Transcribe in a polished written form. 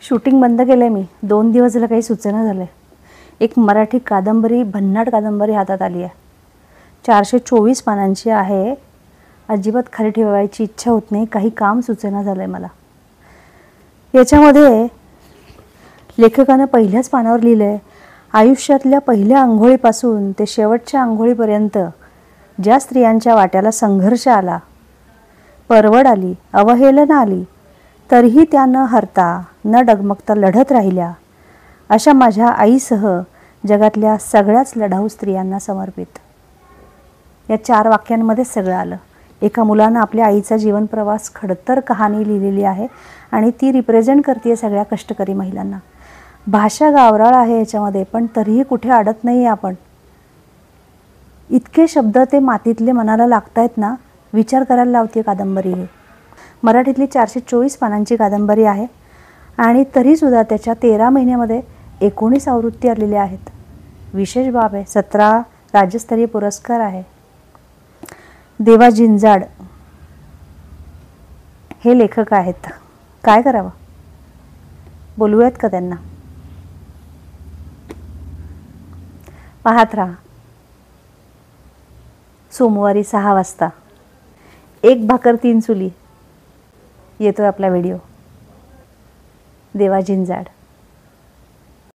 Shooting बंद केलं आहे मी. 2 दिवस झालं काही सुचना झालं आहे. एक मराठी कादंबरी, भन्नाट कादंबरी हातात आली आहे. 424 पानांची आहे. अजिबात खाली ठेवायची इच्छा होत नाही. काही काम सुचना झालं आहे मला. याच्यामध्ये लेखकानं पहिल्याच पानावर लिहिलं आहे, आयुष्यातल्या पहिल्या अंघोळीपासून ते शेवटच्या अंघोळीपर्यंत ज्या स्त्रियांच्या वाट्याला संघर्ष आला, परवड आली, अवहेलना आली, तरीही त्या न हरता न डगमगता लढत राहिल्या, अशा माझ्या आईसह जगातल्या सगळ्याच लढाऊ स्त्रियांना समर्पित. या 4 वाक्यांमध्येच सगळं आलं. एका मुलानं आपल्या आईचा जीवनप्रवास खडतर कहाणी लिहिलेली आहे आणि ती रिप्रेझेंट करते सगळ्या कष्टकरी महिलांना. भाषा गावराळ आहे याच्यामध्ये, पण तरीही कुठे अडत नाही आहे आपण. इतके शब्द ते मातीतले मनाला लागत आहेत ना, विचार करायला लावते कादंबरी. ही मराठीतली 424 पानांची कादंबरी आहे आणि तरीसुद्धा त्याच्या 13 महिन्यामध्ये 19 आवृत्ती आलेल्या आहेत. विशेष बाब आहे, 17 राज्यस्तरीय पुरस्कार आहे. देवा जिंजाड हे लेखक आहेत. काय करावं, बोलूयात का त्यांना? पाहत राहा. सोमवारी 6 वाजता 1 भाकर 3 चुली येतोय आपला व्हिडिओ. देवा जिंजाड.